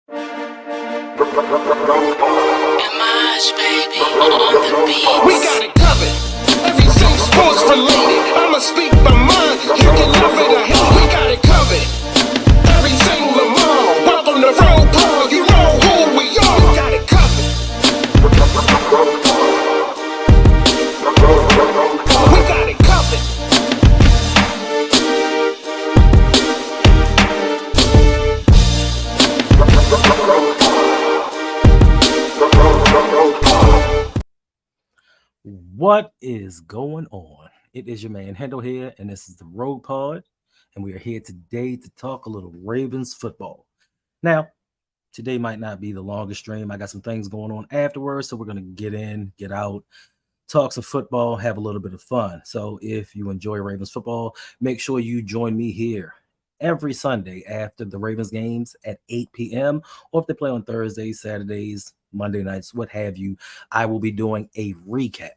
Baby, on the beats. We got it covered. Everything sports related. I'ma speak my mind. You can love it or hate. We got it covered. Everything Lamar. Welcome to RouG Pod. You know who we are. We got it covered. We got it covered. What is going on? It is your man Hendel here, and this is the RouG Pod, and we are here today to talk a little Ravens football. Now, today might not be the longest stream. I got some things going on afterwards, so we're going to get in, get out, talk some football, have a little bit of fun. So if you enjoy Ravens football, make sure you join me here every Sunday after the Ravens games at 8 p.m. or if they play on Thursdays, Saturdays, Monday nights, what have you. I will be doing a recap.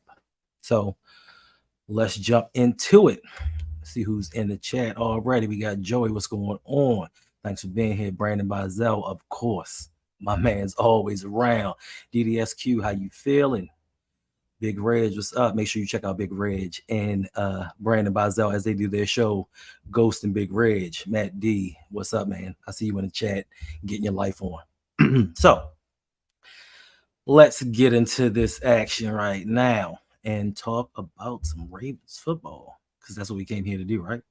So let's jump into it. See who's in the chat already. We got Joey. What's going on? Thanks for being here. Brandon Bizell, of course. My man's always around. DDSQ, how you feeling? Big Reg, what's up? Make sure you check out Big Reg and Brandon Bizell as they do their show, Ghost and Big Reg. Matt D, what's up, man? I see you in the chat getting your life on. So let's get into this action right now and talk about some Ravens football, because that's what we came here to do, right?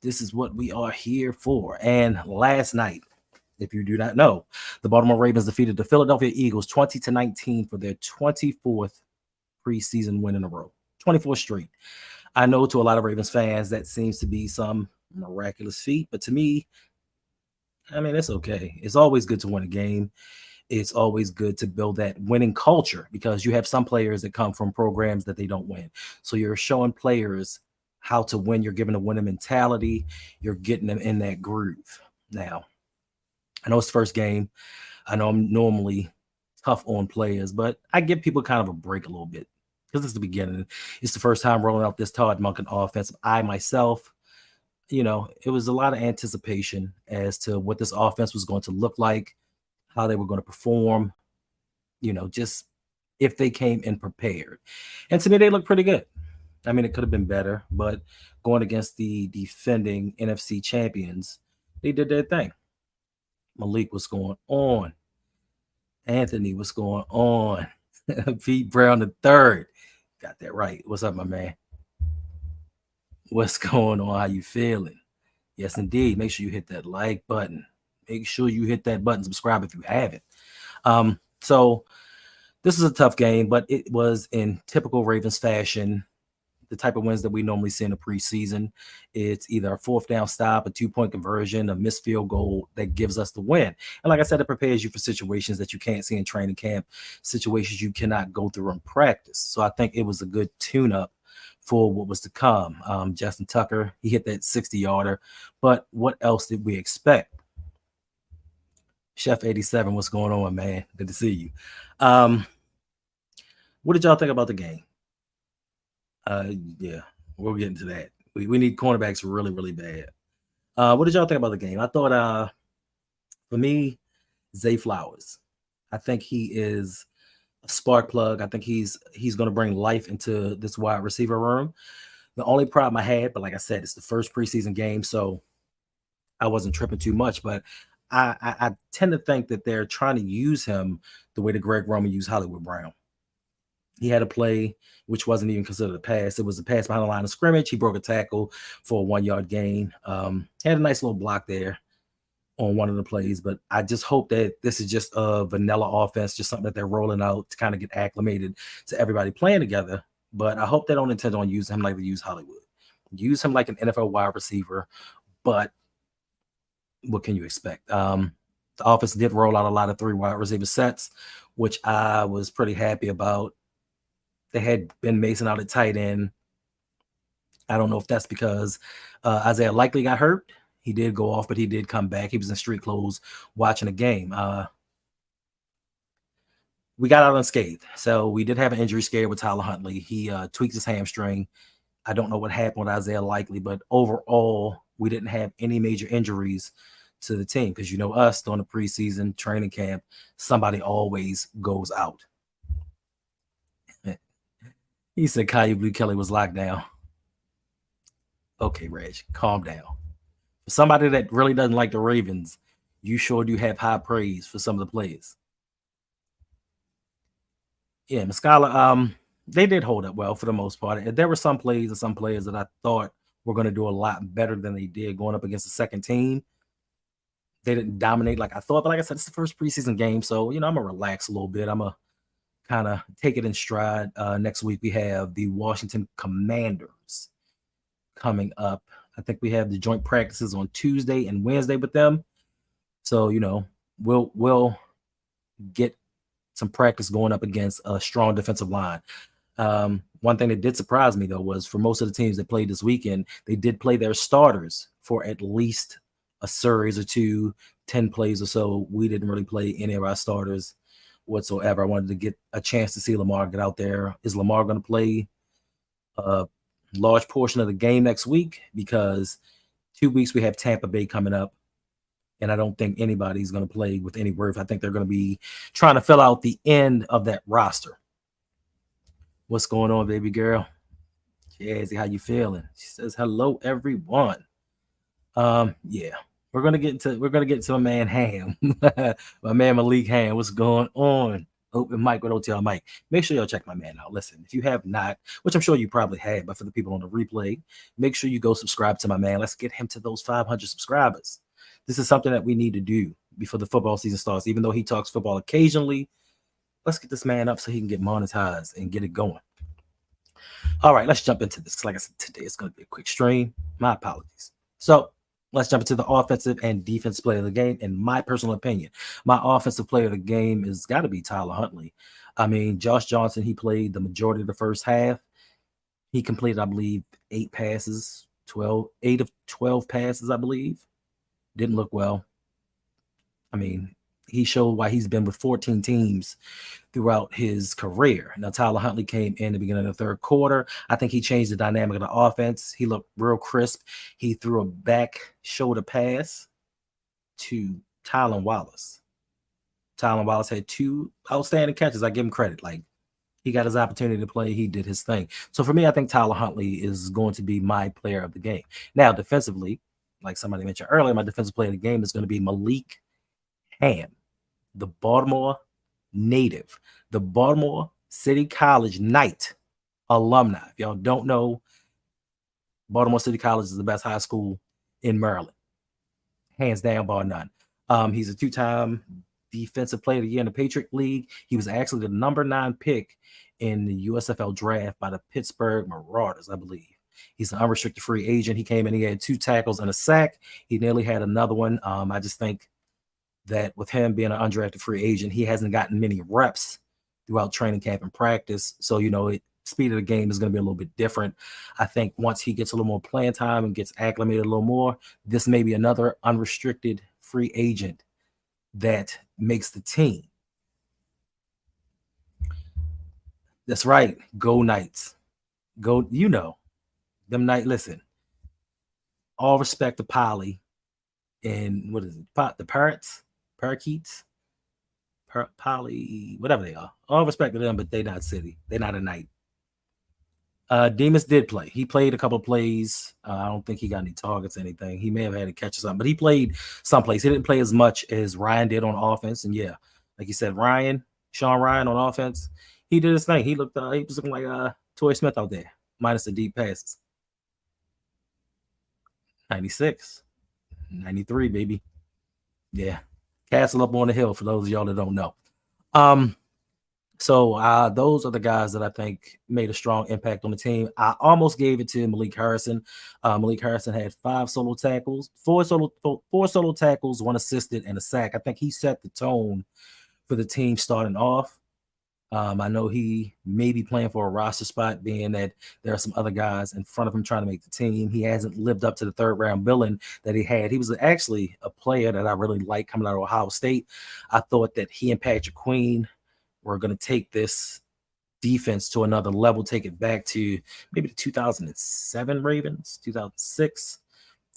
This is what we are here for. And last night, if you do not know, the Baltimore Ravens defeated the Philadelphia Eagles 20-19 for their 24th preseason win in a row, 24 straight. I know to a lot of Ravens fans that seems to be some miraculous feat, but to me, I mean, it's okay. It's always good to win a game. It's always good to build that winning culture, because you have some players that come from programs that they don't win. So you're showing players how to win. You're giving a winning mentality. You're getting them in that groove. Now, I know it's the first game. I know I'm normally tough on players, but I give people kind of a break a little bit because it's the beginning. It's the first time rolling out this Todd Monken offense. I myself, it was a lot of anticipation as to what this offense was going to look like, how they were going to perform, just if they came in prepared. And to me, they look pretty good. I mean, it could have been better, but going against the defending NFC champions, they did their thing. Malik, what's going on? Anthony, what's going on? Pete Brown the third. Got that right. What's up, my man? What's going on? How you feeling? Yes, indeed. Make sure you hit that like button. Make sure you hit that button, subscribe if you haven't. So this is a tough game, but it was in typical Ravens fashion, the type of wins that we normally see in the preseason. It's either a fourth down stop, a 2-point conversion, a missed field goal that gives us the win. And like I said, it prepares you for situations that you can't see in training camp, situations you cannot go through in practice. So I think it was a good tune-up for what was to come. Justin Tucker, he hit that 60-yarder, but what else did we expect? Chef 87, what's going on, man? Good to see you. What did y'all think about the game? Yeah, we'll get into that. We need cornerbacks really, really bad. What did y'all think about the game? I thought, for me, Zay Flowers. I think he is a spark plug. I think he's going to bring life into this wide receiver room. The only problem I had, but like I said, it's the first preseason game, so I wasn't tripping too much, but I tend to think that they're trying to use him the way that Greg Roman used Hollywood Brown. He had a play which wasn't even considered a pass. It was a pass behind the line of scrimmage. He broke a tackle for a 1-yard gain. Had a nice little block there on one of the plays, but I just hope that this is just a vanilla offense, just something that they're rolling out to kind of get acclimated to everybody playing together. But I hope they don't intend on using him like they use Hollywood. Use him like an NFL wide receiver, but what can you expect? The offense did roll out a lot of 3 wide receiver sets, which I was pretty happy about. They had Ben Mason out at tight end. I don't know if that's because Isaiah Likely got hurt. He did go off, but he did come back. He was in street clothes watching the game. We got out unscathed. So we did have an injury scare with Tyler Huntley. He tweaked his hamstring. I don't know what happened with Isaiah Likely, but overall, we didn't have any major injuries to the team because us during the preseason training camp, somebody always goes out. He said Kyle Blue Kelly was locked down. Okay, Reg, calm down. For somebody that really doesn't like the Ravens, you sure do have high praise for some of the players. Yeah, Muscala, they did hold up well for the most part. There were some plays and some players that I thought were going to do a lot better than they did going up against the second team. They didn't dominate like I thought, but like I said, it's the first preseason game, so I'm gonna relax a little bit. I'm gonna kind of take it in stride. Next week we have the Washington Commanders coming up. I think we have the joint practices on Tuesday and Wednesday with them, so we'll get some practice going up against a strong defensive line. One thing that did surprise me though was for most of the teams that played this weekend, they did play their starters for at least a series or two, 10 plays or so. We didn't really play any of our starters whatsoever. I wanted to get a chance to see Lamar get out there. Is Lamar going to play a large portion of the game next week? Because 2 weeks we have Tampa Bay coming up, and I don't think anybody's going to play with any worth. I think they're going to be trying to fill out the end of that roster. What's going on, baby girl? Jazzy, how you feeling? She says, hello, everyone. Yeah. We're gonna get to my man Ham, my man Malik Ham. What's going on? Open mic with OTL Mike. Make sure y'all check my man out. Listen, if you have not, which I'm sure you probably have, but for the people on the replay, make sure you go subscribe to my man. Let's get him to those 500 subscribers. This is something that we need to do before the football season starts. Even though he talks football occasionally, let's get this man up so he can get monetized and get it going. All right, let's jump into this. Like I said, today it's going to be a quick stream. My apologies. So let's jump into the offensive and defensive player of the game. In my personal opinion, my offensive player of the game has got to be Tyler Huntley. I mean, Josh Johnson, he played the majority of the first half. He completed, I believe, 8 of 12 passes, I believe. Didn't look well. I mean, he showed why he's been with 14 teams throughout his career. Now, Tyler Huntley came in the beginning of the third quarter. I think he changed the dynamic of the offense. He looked real crisp. He threw a back shoulder pass to Tylan Wallace. Tylan Wallace had 2 outstanding catches. I give him credit. Like, he got his opportunity to play. He did his thing. So for me, I think Tyler Huntley is going to be my player of the game. Now, defensively, like somebody mentioned earlier, my defensive player of the game is going to be Malik Ham, the Baltimore native, the Baltimore City College Knight alumni. If y'all don't know, Baltimore City College is the best high school in Maryland, hands down, bar none. He's a 2-time defensive player of the year in the Patriot League. He was actually the number 9 pick in the USFL draft by the Pittsburgh Marauders, I believe. He's an unrestricted free agent. He came in, he had 2 tackles and a sack. He nearly had another one. I just think that with him being an undrafted free agent, he hasn't gotten many reps throughout training camp and practice. So, speed of the game is going to be a little bit different. I think once he gets a little more playing time and gets acclimated a little more, this may be another unrestricted free agent that makes the team. That's right. Go Knights. Go, them Knights. Listen, all respect to Polly and what is it? The Parakeets, Polly, whatever they are. All respect to them, but they're not City. They're not a Knight. Demas did play. He played a couple of plays. I don't think he got any targets or anything. He may have had to catch or something, but he played someplace. He didn't play as much as Ryan did on offense. And yeah, like you said, Sean Ryan on offense, he did his thing. He was looking like Torrey Smith out there, minus the deep passes. 96, 93, baby. Yeah. Castle up on the hill for those of y'all that don't know. So those are the guys that I think made a strong impact on the team. I almost gave it to Malik Harrison. Malik Harrison had 5 solo tackles, 4 solo tackles, 1 assisted, and a sack. I think he set the tone for the team starting off. I know he may be playing for a roster spot, being that there are some other guys in front of him trying to make the team. He hasn't lived up to the 3rd round billing that he had. He was actually a player that I really liked coming out of Ohio State. I thought that he and Patrick Queen were going to take this defense to another level, take it back to maybe the 2007 Ravens, 2006,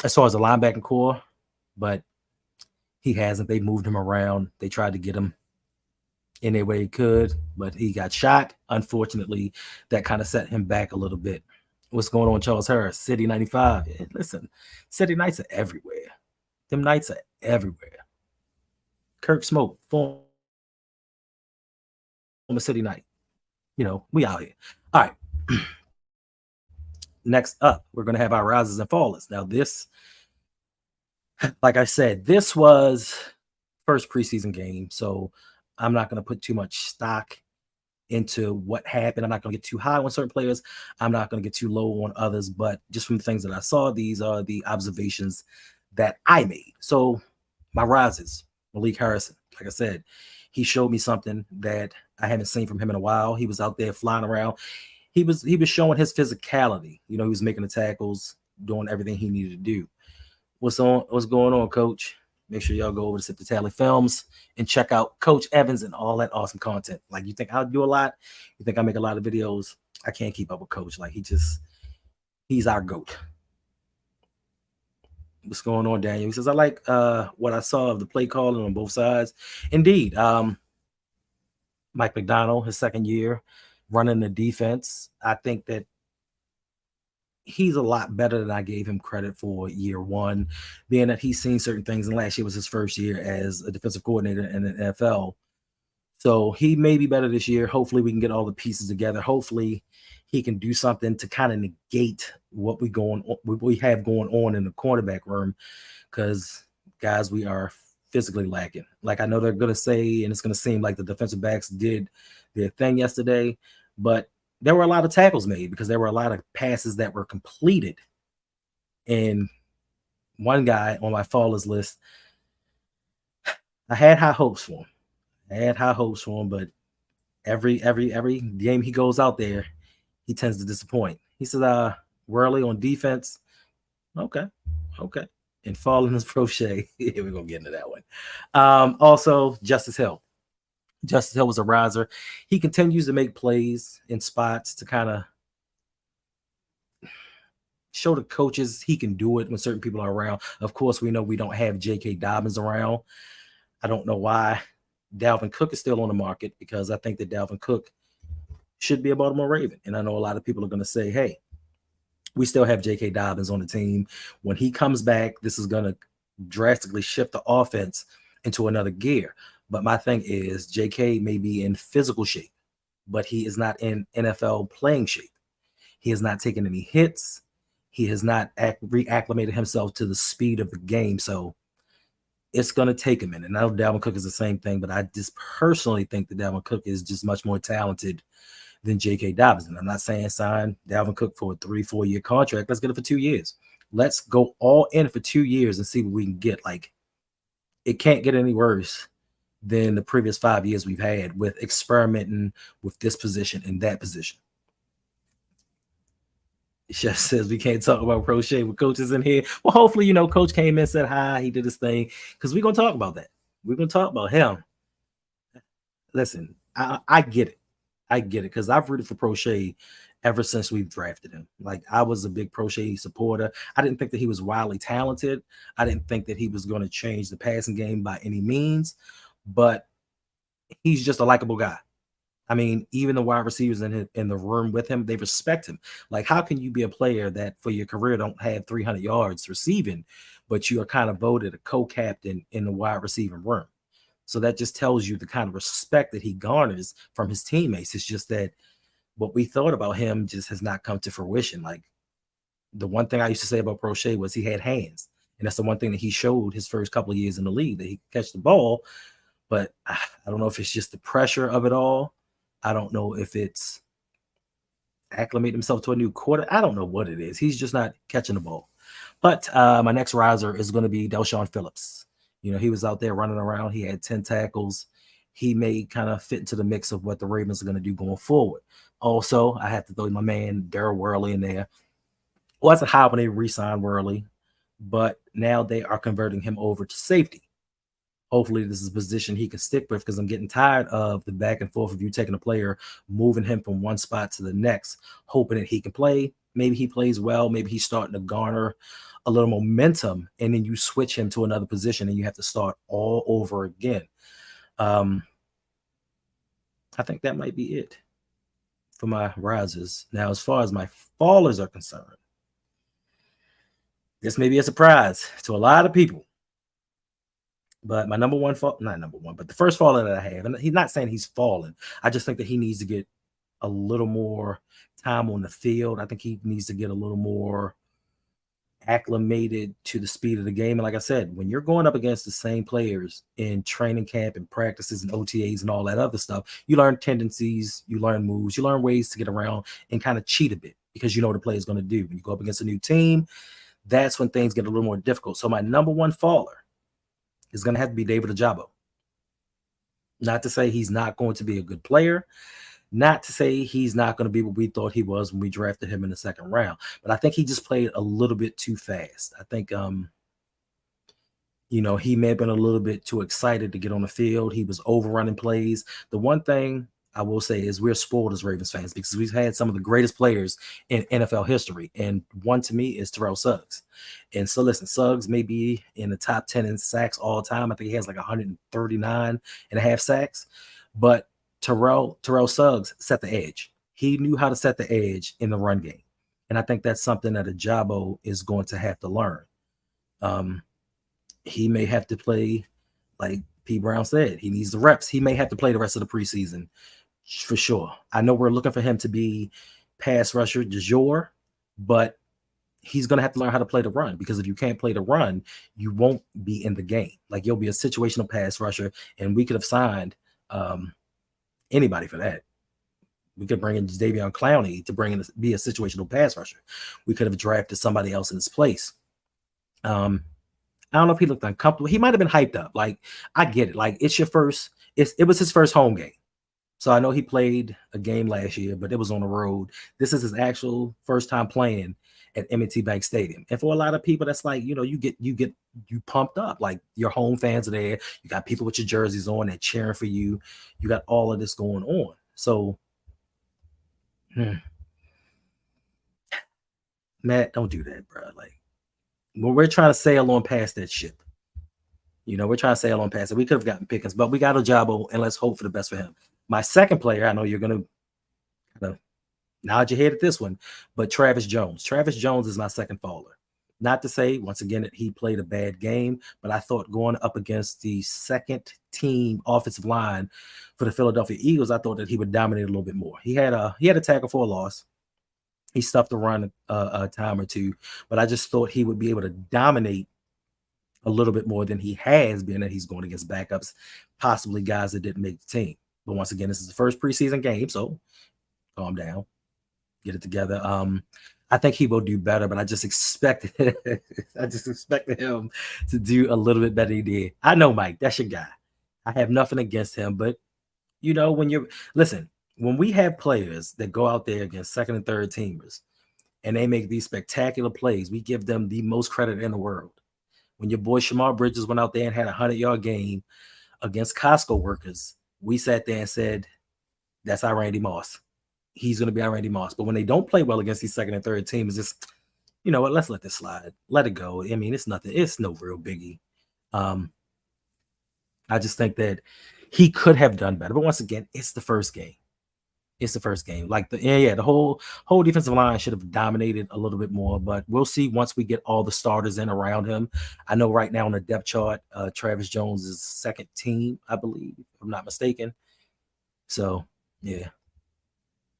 as far as the linebacking core. But He hasn't. They moved him around. They tried to get him any way he could, but he got shot. Unfortunately, that kind of set him back a little bit. What's going on, Charles Harris? City 95. Yeah, listen, City Nights are everywhere. Them nights are everywhere. Kirk Smoke, former City Night. We out here. All right. Next up, we're going to have our rises and fallers. Now, this, like I said, this was first preseason game, so I'm not going to put too much stock into what happened. I'm not going to get too high on certain players. I'm not going to get too low on others, but just from the things that I saw, these are the observations that I made. So my rises, Malik Harrison, like I said, he showed me something that I haven't seen from him in a while. He was out there flying around. He was showing his physicality. He was making the tackles, doing everything he needed to do. What's going on, Coach? Make sure y'all go over to Sip the Tally Films and check out Coach Evans and all that awesome content. Like, you think I'll do a lot? You think I make a lot of videos? I can't keep up with Coach. Like, he's our GOAT. What's going on, Daniel? He says, I like what I saw of the play calling on both sides. Indeed. Mike McDonald, his second year, running the defense. I think that he's a lot better than I gave him credit for year one, being that he's seen certain things, and last year was his first year as a defensive coordinator in the NFL. So he may be better this year. Hopefully we can get all the pieces together. Hopefully he can do something to kind of negate what we have going on in the cornerback room, because guys, we are physically lacking. Like, I know they're going to say, and it's going to seem like the defensive backs did their thing yesterday, but there were a lot of tackles made because there were a lot of passes that were completed. And one guy on my fallers list, I had high hopes for him. But every game he goes out there, he tends to disappoint. He said, Worley on defense. Okay. And falling is Crochet. We're going to get into that one. Also, Justice Hill. Justice Hill was a riser. He continues to make plays in spots to kind of show the coaches he can do it when certain people are around. Of course, we know we don't have J.K. Dobbins around. I don't know why Dalvin Cook is still on the market, because I think that Dalvin Cook should be a Baltimore Raven. And I know a lot of people are going to say, hey, we still have J.K. Dobbins on the team. When he comes back, this is going to drastically shift the offense into another gear. But my thing is, J.K. may be in physical shape, but he is not in NFL playing shape. He has not taken any hits. He has not reacclimated himself to the speed of the game. So it's going to take a minute. And I know Dalvin Cook is the same thing, but I just personally think that Dalvin Cook is just much more talented than J.K. Dobbins. And I'm not saying sign Dalvin Cook for a 3-4 year contract. Let's get it for 2 years. Let's go all in for 2 years and see what we can get. Like, it can't get any worse than the previous 5 years we've had with experimenting with this position and that position. Chef says we can't talk about crochet with coaches in here. Well, hopefully, Coach came in, said hi, he did his thing, because we're going to talk about that. We're going to talk about him. Listen, I get it. I get it, because I've rooted for Crochet ever since we've drafted him. Like, I was a big Crochet supporter. I didn't think that he was wildly talented. I didn't think that he was going to change the passing game by any means, but he's just a likable guy. I mean, even the wide receivers in the room with him, they respect him. Like, how can you be a player that for your career don't have 300 yards receiving, but you are kind of voted a co-captain in the wide receiving room? So that just tells you the kind of respect that he garners from his teammates. It's just that what we thought about him just has not come to fruition. Like, the one thing I used to say about Crochet was he had hands. And that's the one thing that he showed his first couple of years in the league, that he could catch the ball. But I don't know if it's just the pressure of it all. I don't know if it's acclimate himself to a new quarter. I don't know what it is. He's just not catching the ball. But my next riser is going to be Delshon Phillips. He was out there running around. He had 10 tackles. He may kind of fit into the mix of what the Ravens are going to do going forward. Also, I have to throw my man Daryl Worley in there. Wasn't high when they re-signed Worley, but now they are converting him over to safety. Hopefully, this is a position he can stick with because I'm getting tired of the back and forth of you taking a player, moving him from one spot to the next, hoping that he can play. Maybe he plays well. Maybe he's starting to garner a little momentum, and then you switch him to another position and you have to start all over again. Um, I think that might be it for my rises. Now, as far as my fallers are concerned, this may be a surprise to a lot of people. But my number one fall, not number one, but the first faller that I have, and he's not saying he's fallen. I just think that he needs to get a little more time on the field. I think he needs to get a little more acclimated to the speed of the game. And like I said, when you're going up against the same players in training camp and practices and OTAs and all that other stuff, you learn tendencies, you learn moves, you learn ways to get around and kind of cheat a bit because you know what the play is going to do. When you go up against a new team, that's when things get a little more difficult. So my number one faller is going to have to be David Ojabo. Not to say he's not going to be a good player. Not to say he's not going to be what we thought he was when we drafted him in the second round. But I think he just played a little bit too fast. I think, he may have been a little bit too excited to get on the field. He was overrunning plays. The one thing I will say is we're spoiled as Ravens fans because we've had some of the greatest players in NFL history. And one to me is Terrell Suggs. And so listen, Suggs may be in the top 10 in sacks all time. I think he has like 139 and a half sacks. But Terrell Suggs set the edge. He knew how to set the edge in the run game. And I think that's something that Ojabo is going to have to learn. He may have to play, like P. Brown said, he needs the reps. He may have to play the rest of the preseason for sure. I know we're looking for him to be pass rusher du jour, but he's going to have to learn how to play the run because if you can't play the run, you won't be in the game. Like you'll be a situational pass rusher, and we could have signed anybody for that. We could bring in Davion Clowney to be a situational pass rusher. We could have drafted somebody else in his place. I don't know if he looked uncomfortable. He might have been hyped up. Like, I get it. Like, it was his first home game. So I know he played a game last year, but it was on the road. This is his actual first time playing at M&T Bank Stadium. And for a lot of people, that's like, you pumped up. Like your home fans are there. You got people with your jerseys on and cheering for you. You got all of this going on. So, Matt, don't do that, bro. Like, we're trying to sail on past that ship. We're trying to sail on past it. We could have gotten Pickens, but we got Ojabo, and let's hope for the best for him. My second player, I know you're going to nod your head at this one, but Travis Jones. Travis Jones is my second faller. Not to say, once again, that he played a bad game, but I thought going up against the second team offensive line for the Philadelphia Eagles, I thought that he would dominate a little bit more. He had a tackle for a loss. He stuffed the run a time or two, but I just thought he would be able to dominate a little bit more than he has been, and he's going against backups, possibly guys that didn't make the team. But once again, this is the first preseason game, so calm down, get it together. I think he will do better, but I just expected him to do a little bit better than he did. I know, Mike, that's your guy. I have nothing against him, but when we have players that go out there against second and third teamers and they make these spectacular plays, we give them the most credit in the world. When your boy Shamar Bridges went out there and had a 100-yard game against Costco workers, we sat there and said, that's our Randy Moss. He's going to be our Randy Moss. But when they don't play well against these second and third teams, it's just, you know what, let's let this slide. Let it go. I mean, it's nothing. It's no real biggie. I just think that he could have done better. But once again, it's the first game. It's the first game. Like the whole defensive line should have dominated a little bit more, but we'll see once we get all the starters in around him. I know right now on the depth chart, Travis Jones is second team, I believe, if I'm not mistaken. So yeah,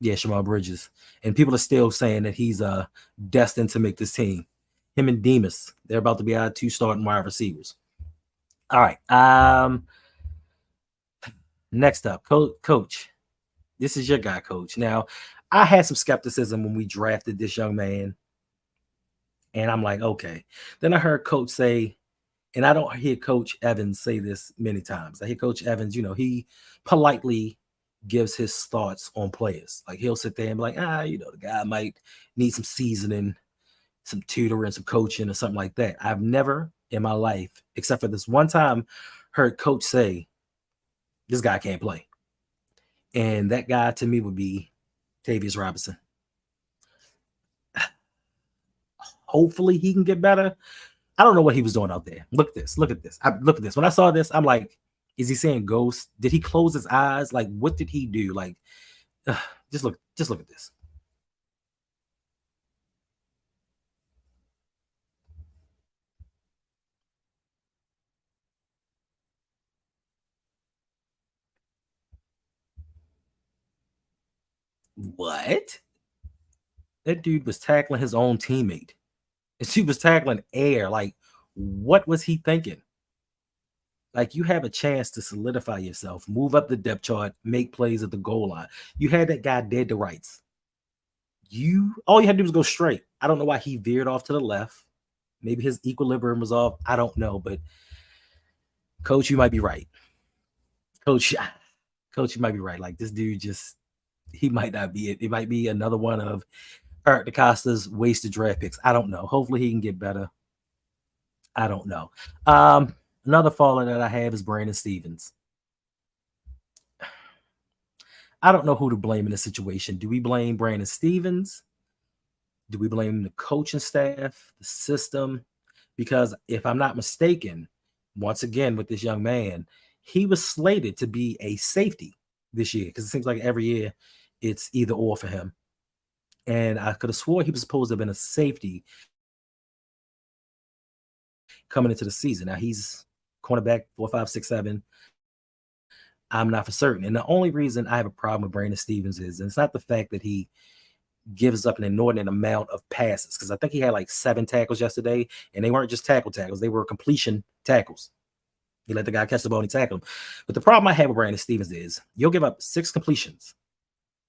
Shamar Bridges, and people are still saying that he's destined to make this team. Him and Demas, they're about to be our two starting wide receivers. All right. Next up, Coach. This is your guy, Coach. Now, I had some skepticism when we drafted this young man, and I'm like, okay. Then I heard Coach say, and I don't hear Coach Evans say this many times. I hear Coach Evans, he politely gives his thoughts on players. Like he'll sit there and be like, the guy might need some seasoning, some tutoring, some coaching or something like that. I've never in my life, except for this one time, heard coach say, this guy can't play. And that guy to me would be Tavius Robinson. Hopefully he can get better. I don't know what he was doing out there. Look at this. Look at this. Look at this. When I saw this, I'm like, is he saying ghost? Did he close his eyes? Like, what did he do? Like, just look at this. What? That dude was tackling his own teammate. She was tackling air. Like, what was he thinking? Like, you have a chance to solidify yourself, move up the depth chart, make plays at the goal line. You had that guy dead to rights. All you had to do was go straight. I don't know why he veered off to the left. Maybe his equilibrium was off. I don't know, but coach, you might be right. Coach, you might be right. Like, this dude he might not be it. It might be another one of Eric DeCosta's wasted draft picks. I don't know. Hopefully he can get better. I don't know. Another faller that I have is Brandon Stevens. I don't know who to blame in this situation. Do we blame Brandon Stevens? Do we blame the coaching staff, the system? Because if I'm not mistaken, once again with this young man, he was slated to be a safety this year because it seems like every year it's either or for him. And I could have swore he was supposed to have been a safety coming into the season. Now he's cornerback 4, 5, 6, 7. I'm not for certain. And the only reason I have a problem with Brandon Stevens is, and it's not the fact that he gives up an inordinate amount of passes, because I think he had like 7 tackles yesterday, and they weren't just tackles. They were completion tackles. He let the guy catch the ball and he tackled him. But the problem I have with Brandon Stevens is you'll give up 6 completions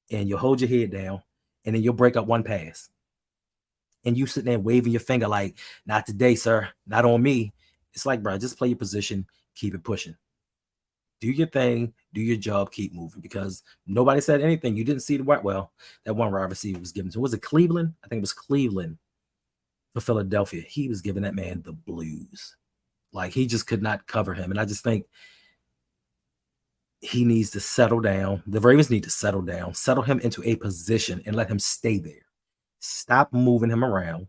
and you'll hold your head down and then you'll break up 1 pass. And you sitting there waving your finger like, not today, sir. Not on me. It's like, bro, just play your position. Keep it pushing. Do your thing. Do your job. Keep moving. Because nobody said anything. You didn't see that one wide receiver was given to. Was it Cleveland? I think it was Cleveland for Philadelphia. He was giving that man the blues. Like, he just could not cover him. And I just think he needs to settle down. The Ravens need to settle down, settle him into a position and let him stay there. Stop moving him around.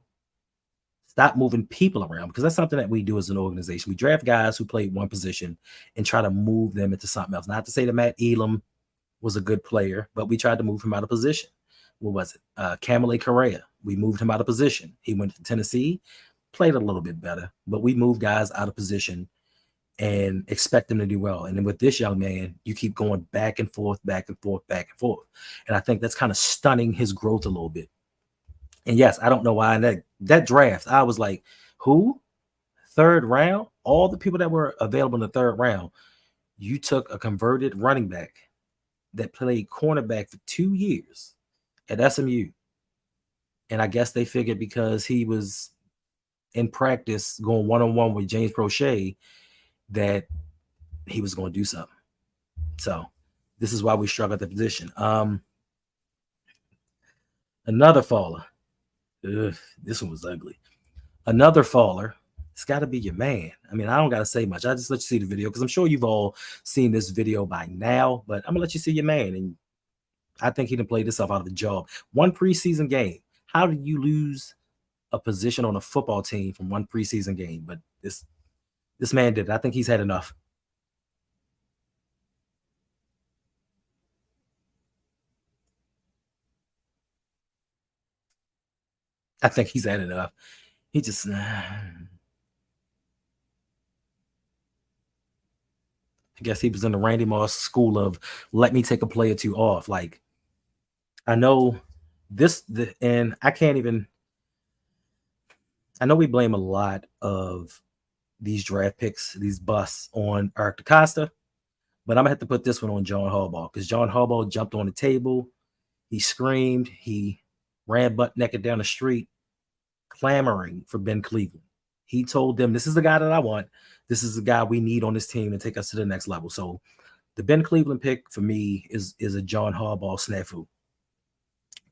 Stop moving people around, because that's something that we do as an organization. We draft guys who played one position and try to move them into something else. Not to say that Matt Elam was a good player, but we tried to move him out of position. What was it? Kamale Correa. We moved him out of position. He went to Tennessee, played a little bit better, but we move guys out of position and expect them to do well. And then with this young man, you keep going back and forth, back and forth, back and forth. And I think that's kind of stunning his growth a little bit. And yes, I don't know why. And that draft, I was like, who? 3rd round? All the people that were available in the 3rd round, you took a converted running back that played cornerback for 2 years at SMU. And I guess they figured because he was in practice going one-on-one with James Prochet that he was going to do something. So this is why we struggle at the position. Another faller. This one was ugly. Another faller. It's got to be your man. I mean, I don't got to say much. I just let you see the video because I'm sure you've all seen this video by now, but I'm going to let you see your man. And I think he done played himself out of the job. 1 preseason game. How do you lose a position on a football team from 1 preseason game? But this man did it. I think he's had enough. I think he's had enough. He just I guess he was in the Randy Moss school of let me take a play or 2 off. Like, I know and I can't even. I know we blame a lot of these draft picks, these busts on Eric DeCosta, but I'm gonna have to put this one on John Harbaugh because John Harbaugh jumped on the table, he screamed, he ran butt naked down the street, clamoring for Ben Cleveland. He told them, "This is the guy that I want. This is the guy we need on this team to take us to the next level." So the Ben Cleveland pick for me is a John Harbaugh snafu.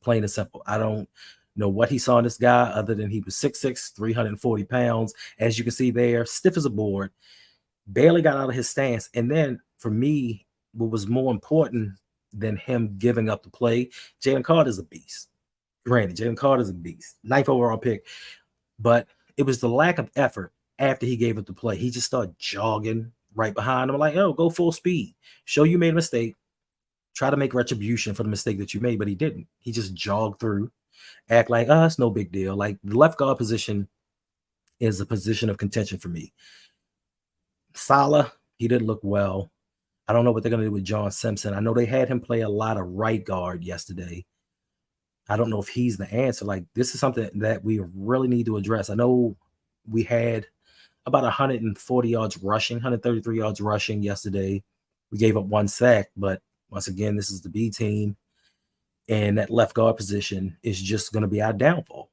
Plain and simple. I don't know what he saw in this guy other than he was 6'6", 340 pounds. As you can see there, stiff as a board. barely got out of his stance. And then for me, what was more important than him giving up the play, Jalen Carter's a beast. Granted, Jalen Carter's a beast, 9th overall pick. But it was the lack of effort after he gave up the play. He just started jogging right behind him. Like, oh, go full speed. Show you made a mistake. Try to make retribution for the mistake that you made, but he didn't. He just jogged through, act like, oh, it's no big deal. Like the left guard position is a position of contention for me. Salah, he didn't look well. I don't know what they're going to do with John Simpson. I know they had him play a lot of right guard yesterday. I don't know if he's the answer. Like, this is something that we really need to address. I know we had about 140 yards rushing, 133 yards rushing yesterday. We gave up 1 sack, but once again, this is the B team, and that left guard position is just going to be our downfall.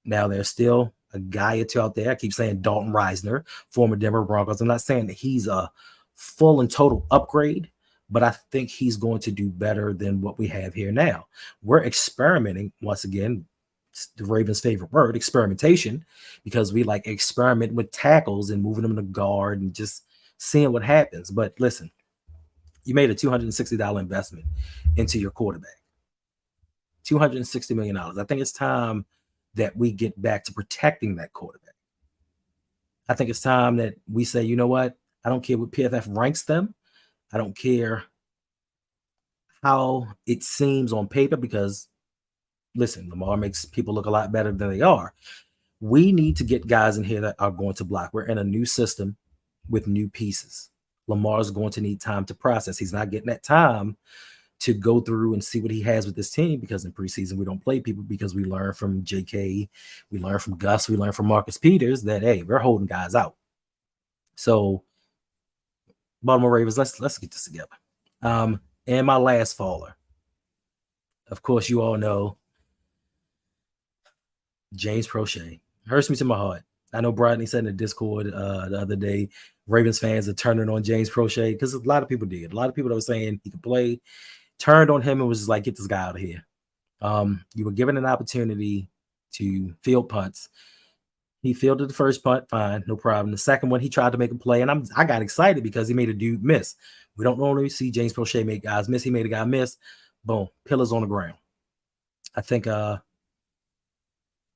Now, there's still a guy or two out there. I keep saying Dalton Reisner, former Denver Broncos. I'm not saying that he's a full and total upgrade, but I think he's going to do better than what we have here now. We're experimenting, once again, the Ravens' favorite word, experimentation, because we like experiment with tackles and moving them to guard and just seeing what happens. But listen, you made a $260 investment into your quarterback. $260 million. I think it's time that we get back to protecting that quarterback. I think it's time that we say, you know what? I don't care what PFF ranks them. I don't care how it seems on paper because, listen, Lamar makes people look a lot better than they are. We need to get guys in here that are going to block. We're in a new system with new pieces. Lamar's going to need time to process. He's not getting that time to go through and see what he has with this team because in preseason we don't play people because we learn from JK, we learn from Gus, we learn from Marcus Peters that, hey, we're holding guys out. So Baltimore Ravens, let's get this together. And my last faller, of course, you all know James Prochet. Hurts me to my heart. I know Brodney said in the Discord the other day, Ravens fans are turning on James Prochet because a lot of people did. A lot of people that were saying he could play turned on him and was just like, get this guy out of here. You were given an opportunity to field punts. He fielded the first punt, fine, no problem. The second one, he tried to make a play, and I got excited because he made a dude miss. We don't normally see James Prochet make guys miss. He made a guy miss. Boom, pillars on the ground. I think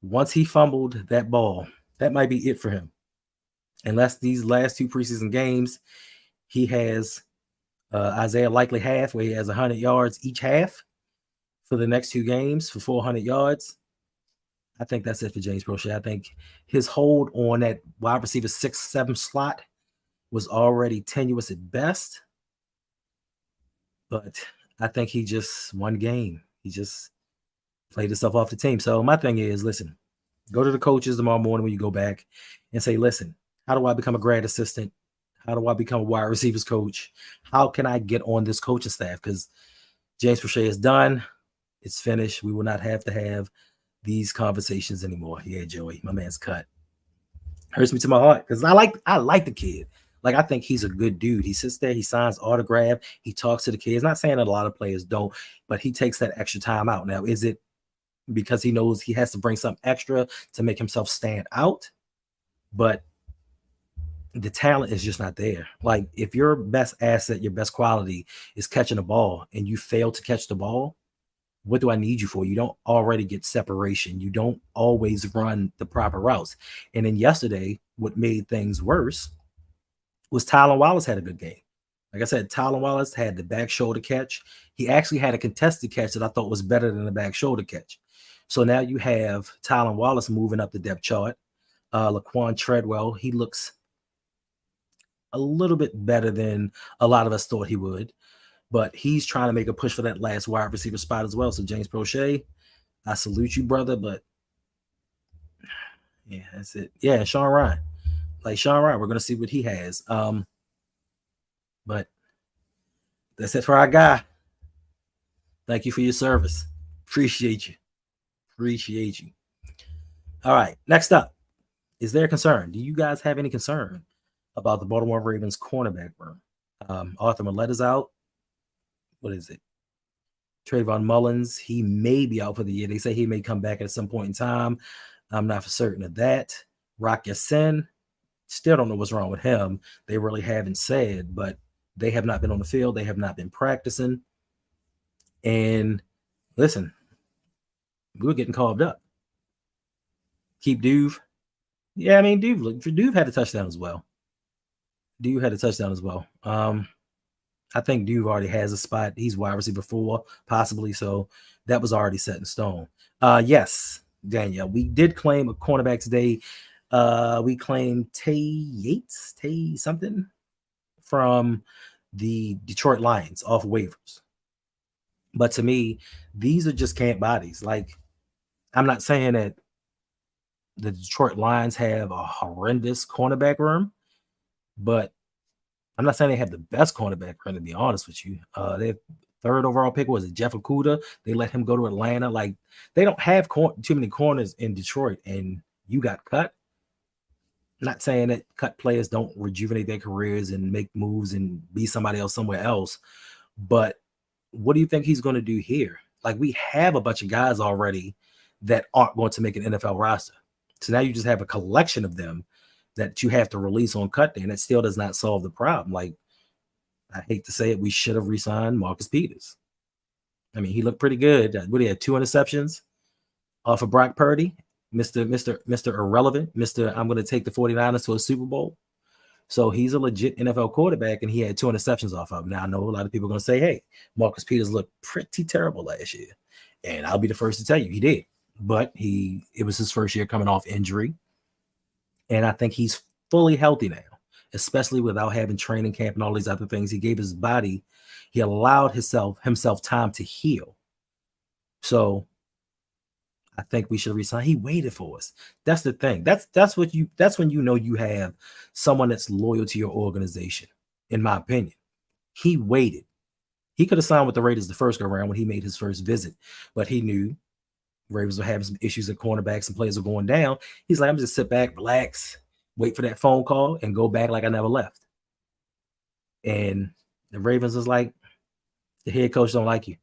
once he fumbled that ball, that might be it for him. Unless these last 2 preseason games, he has Isaiah Likely half, where he has 100 yards each half for the next 2 games for 400 yards. I think that's it for James Prochet. I think his hold on that wide receiver 6-7 slot was already tenuous at best. But I think he just won game. He just played himself off the team. So my thing is, listen, go to the coaches tomorrow morning when you go back and say, listen, how do I become a grad assistant? How do I become a wide receivers coach? How can I get on this coaching staff? Because James Prochet is done. It's finished. We will not have to have these conversations anymore. Yeah, Joey, my man's cut. Hurts me to my heart because I like the kid. Like, I think he's a good dude. He sits there, he signs autograph, he talks to the kids. Not saying that a lot of players don't, but he takes that extra time out. Now, is it because he knows he has to bring something extra to make himself stand out? But the talent is just not there. Like, if your best asset, your best quality is catching the ball and you fail to catch the ball, what do I need you for? You don't already get separation. You don't always run the proper routes. And then yesterday, what made things worse was Tylan Wallace had a good game. Like I said, Tylan Wallace had the back shoulder catch. He actually had a contested catch that I thought was better than the back shoulder catch. So now you have Tylan Wallace moving up the depth chart. Laquan Treadwell, he looks a little bit better than a lot of us thought he would. But he's trying to make a push for that last wide receiver spot as well. So James Prochet, I salute you, brother. But yeah, that's it. Yeah, Sean Ryan. Like Sean Ryan, we're gonna see what he has. But that's it for our guy. Thank you for your service. Appreciate you. Appreciate you. All right. Next up, is there a concern? Do you guys have any concern about the Baltimore Ravens cornerback room? Arthur Milletta's out. What is it? Trayvon Mullins, he may be out for the year. They say he may come back at some point in time. I'm not for certain of that. Rock Ya-Sin, Still don't know what's wrong with him. They really haven't said, but they have not been on the field. They have not been practicing. And listen, we were getting carved up. Keep Duve. Yeah, I mean, Duve had a touchdown as well. Duve had a touchdown as well. I think Duve already has a spot. He's wide receiver 4, possibly. So that was already set in stone. Yes, Danielle, we did claim a cornerback today. We claimed Tay something from the Detroit Lions off waivers. But to me, these are just camp bodies. Like, I'm not saying that the Detroit Lions have a horrendous cornerback room, but I'm not saying they have the best cornerback room, to be honest with you. Their third overall pick was Jeff Okudah. They let him go to Atlanta. Like, they don't have too many corners in Detroit, and you got cut. Not saying that cut players don't rejuvenate their careers and make moves and be somebody else somewhere else, but what do you think he's going to do here? Like, we have a bunch of guys already that aren't going to make an NFL roster. So now you just have a collection of them that you have to release on cut day, and it still does not solve the problem. Like, I hate to say it, we should have re-signed Marcus Peters. I mean, he looked pretty good. What, he had 2 interceptions off of Brock Purdy, Mr. Irrelevant, Mr. I'm going to take the 49ers to a Super Bowl. So he's a legit NFL quarterback, and he had 2 interceptions off of him. Now, I know a lot of people are going to say, hey, Marcus Peters looked pretty terrible last year. And I'll be the first to tell you he did. But it was his first year coming off injury. And I think he's fully healthy now, especially without having training camp and all these other things. He gave his body, he allowed himself time to heal. So I think we should resign. He waited for us. That's the thing. That's when you know you have someone that's loyal to your organization, in my opinion. He waited. He could have signed with the Raiders the first go around when he made his first visit, but he knew Ravens were having some issues at cornerbacks and players were going down. He's like, I'm just sit back, relax, wait for that phone call, and go back like I never left. And the Ravens was like, the head coach don't like you.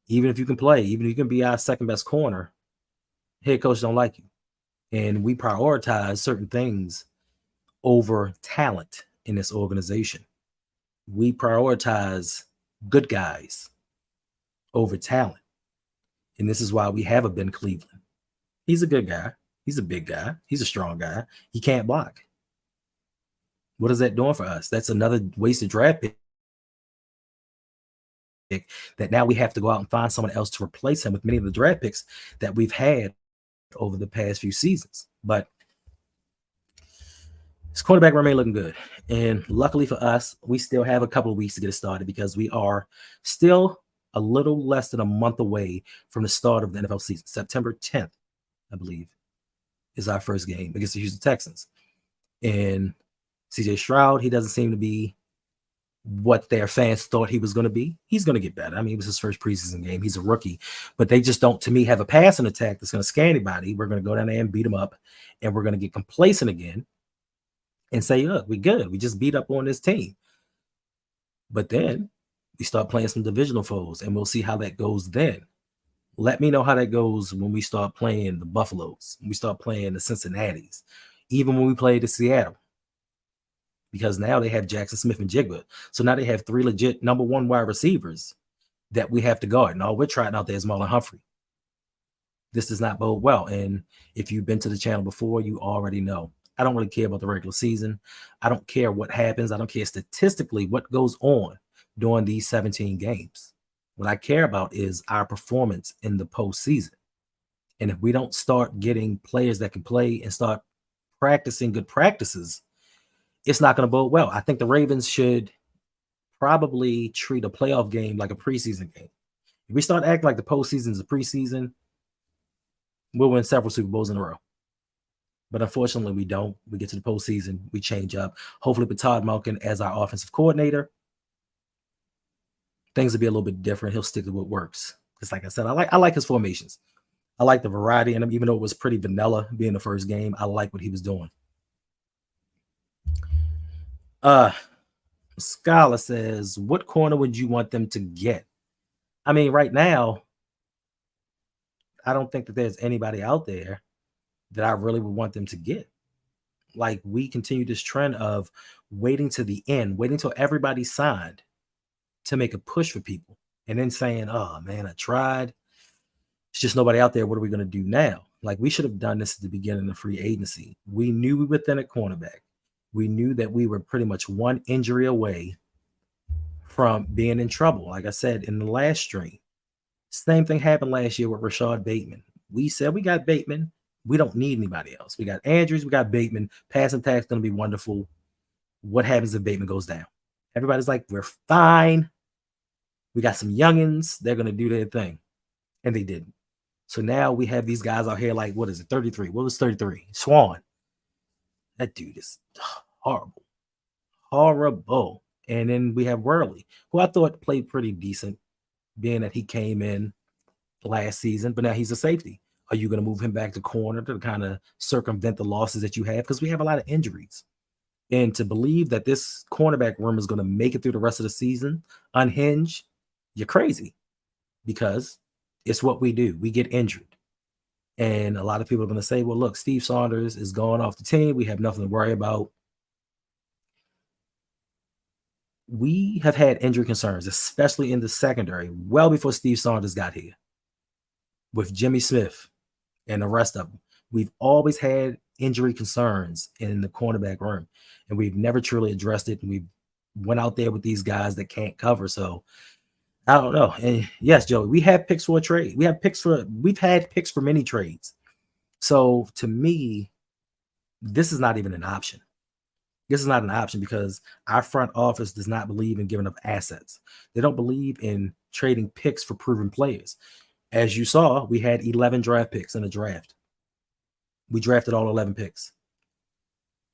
Even if you can play, even if you can be our second best corner, head coach don't like you. And we prioritize certain things over talent in this organization. We prioritize good guys over talent. And this is why we have a Ben Cleveland. He's a good guy. He's a big guy. He's a strong guy. He can't block. What is that doing for us? That's another wasted draft pick that now we have to go out and find someone else to replace him with many of the draft picks that we've had over the past few seasons. But his quarterback remain looking good. And luckily for us, we still have a couple of weeks to get it started because we are still a little less than a month away from the start of the NFL season. September 10th, I believe, is our first game against the Houston Texans. And CJ Stroud, he doesn't seem to be what their fans thought he was going to be. He's going to get better. I mean, it was his first preseason game. He's a rookie. But they just don't, to me, have a passing attack that's going to scare anybody. We're going to go down there and beat them up, and we're going to get complacent again and say, look, we're good. We just beat up on this team. But then we start playing some divisional foes, and we'll see how that goes then. Let me know how that goes when we start playing the Buffaloes, when we start playing the Cincinnatis, even when we play the Seattle. Because now they have Jackson Smith and Jigba. So now they have 3 legit number 1 wide receivers that we have to guard. And all we're trying out there is Marlon Humphrey. This does not bode well. And if you've been to the channel before, you already know. I don't really care about the regular season. I don't care what happens. I don't care statistically what goes on during these 17 games. What I care about is our performance in the postseason. And if we don't start getting players that can play and start practicing good practices, it's not going to bode well. I think the Ravens should probably treat a playoff game like a preseason game. If we start acting like the postseason is a preseason, we'll win several Super Bowls in a row. But unfortunately, we don't. We get to the postseason, we change up. Hopefully, with Todd Monken as our offensive coordinator, things will be a little bit different. He'll stick to what works. Because like I said, I like his formations. I like the variety in him, even though it was pretty vanilla being the first game. I like what he was doing. Scholar says, what corner would you want them to get? I mean, right now, I don't think that there's anybody out there that I really would want them to get. Like we continue this trend of waiting to the end, waiting till everybody's signed to make a push for people, and then saying, "Oh man, I tried. It's just nobody out there. What are we going to do now?" Like we should have done this at the beginning of free agency. We knew we were thin at cornerback. We knew that we were pretty much one injury away from being in trouble. Like I said in the last stream, same thing happened last year with Rashad Bateman. We said we got Bateman. We don't need anybody else. We got Andrews. We got Bateman. Passing tag's going to be wonderful. What happens if Bateman goes down? Everybody's like, we're fine. We got some youngins. They're going to do their thing. And they didn't. So now we have these guys out here like, what is it, 33? What was 33? Swan. That dude is horrible. Horrible. And then we have Worley, who I thought played pretty decent, being that he came in last season, but now he's a safety. Are you going to move him back to corner to kind of circumvent the losses that you have? Because we have a lot of injuries. And to believe that this cornerback room is going to make it through the rest of the season unhinged, you're crazy, because it's what we do. We get injured. And a lot of people are going to say, well, look, Steve Saunders is going off the team. We have nothing to worry about. We have had injury concerns, especially in the secondary, well before Steve Saunders got here, with Jimmy Smith and the rest of them. We've always had injury concerns in the cornerback room, and we've never truly addressed it. And we went out there with these guys that can't cover. So I don't know. And yes, Joey, we have picks for a trade. We've had picks for many trades. So to me, this is not even an option. This is not an option because our front office does not believe in giving up assets. They don't believe in trading picks for proven players. As you saw, we had 11 draft picks in the draft. We drafted all 11 picks.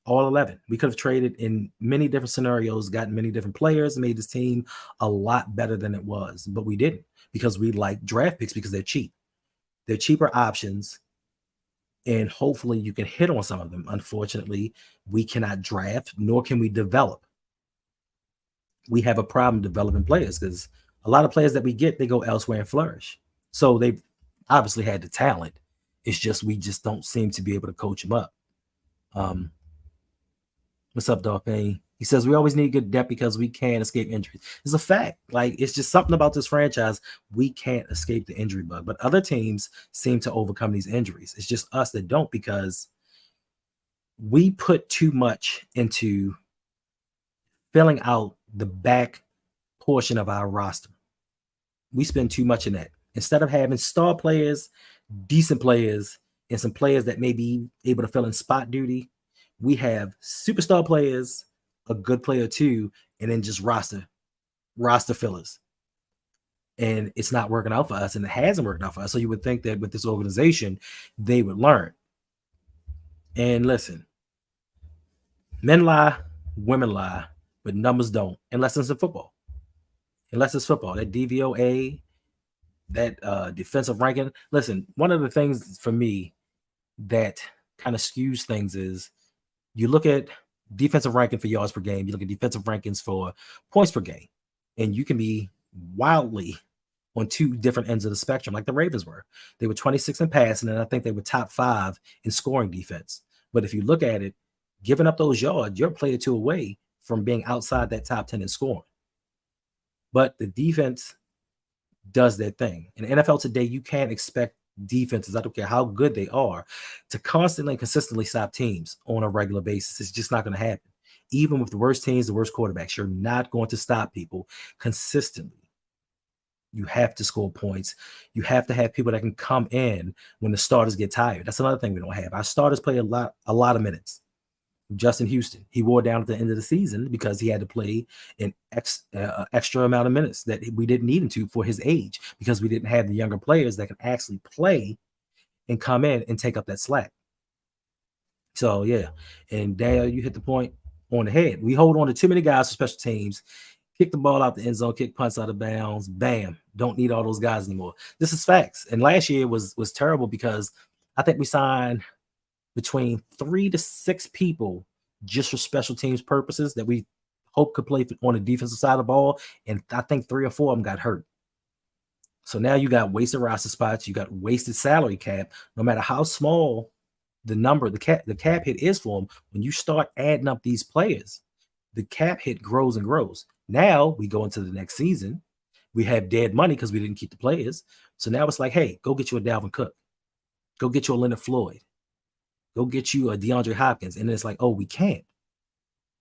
All 11. We could have traded in many different scenarios, gotten many different players, made this team a lot better than it was. But we didn't, because we like draft picks because they're cheap. They're cheaper options, and hopefully you can hit on some of them. Unfortunately, we cannot draft, nor can we develop. We have a problem developing players because a lot of players that we get, they go elsewhere and flourish. So they've obviously had the talent. It's just we just don't seem to be able to coach them up. What's up, Dolphin? He says we always need good depth because we can't escape injuries. It's a fact. Like, it's just something about this franchise. We can't escape the injury bug, but other teams seem to overcome these injuries. It's just us that don't, because we put too much into filling out the back portion of our roster. We spend too much in that. Instead of having star players, decent players, and some players that may be able to fill in spot duty, we have superstar players, a good player too, and then just roster fillers. And it's not working out for us, and it hasn't worked out for us. So you would think that with this organization, they would learn. And listen, men lie, women lie, but numbers don't, unless it's in football. Unless it's football. That DVOA, that defensive ranking. Listen, one of the things for me that kind of skews things is you look at defensive ranking for yards per game, you look at defensive rankings for points per game, and you can be wildly on two different ends of the spectrum, like the Ravens were. They were 26 in passing, and I think they were top 5 in scoring defense. But if you look at it, giving up those yards, you're a player 2 away from being outside that top 10 in scoring. But the defense does their thing. In the NFL today, you can't expect defenses, I don't care how good they are, to constantly and consistently stop teams on a regular basis. It's just not going to happen. Even with the worst teams, the worst quarterbacks, you're not going to stop people consistently. You have to score points. You have to have people that can come in when the starters get tired. That's another thing we don't have. Our starters play a lot of minutes. Justin Houston, he wore down at the end of the season because he had to play an extra amount of minutes that we didn't need him to for his age, because we didn't have the younger players that can actually play and come in and take up that slack. So, yeah. And Dale, you hit the point on the head. We hold on to too many guys for special teams, kick the ball out the end zone, kick punts out of bounds, bam, don't need all those guys anymore. This is facts. And last year was terrible because I think we signed between 3 to 6 people just for special teams purposes that we hope could play on the defensive side of the ball. And I think 3 or 4 of them got hurt. So now you got wasted roster spots. You got wasted salary cap. No matter how small the cap hit is for him. When you start adding up these players, the cap hit grows and grows. Now we go into the next season. We have dead money because we didn't keep the players. So now it's like, hey, go get you a Dalvin Cook. Go get you a Leonard Floyd. Go get you a DeAndre Hopkins. And then it's like, oh, we can't.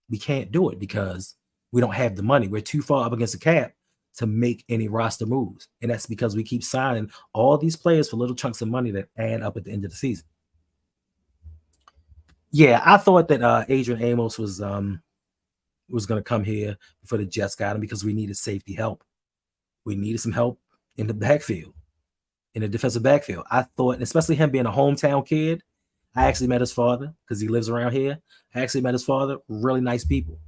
We can't do it because we don't have the money. We're too far up against the cap to make any roster moves. And that's because we keep signing all these players for little chunks of money that add up at the end of the season. Yeah, I thought that Adrian Amos was going to come here before the Jets got him because we needed safety help. We needed some help in the backfield, in the defensive backfield. I thought, especially him being a hometown kid, I actually met his father because he lives around here. I actually met his father. Really nice people.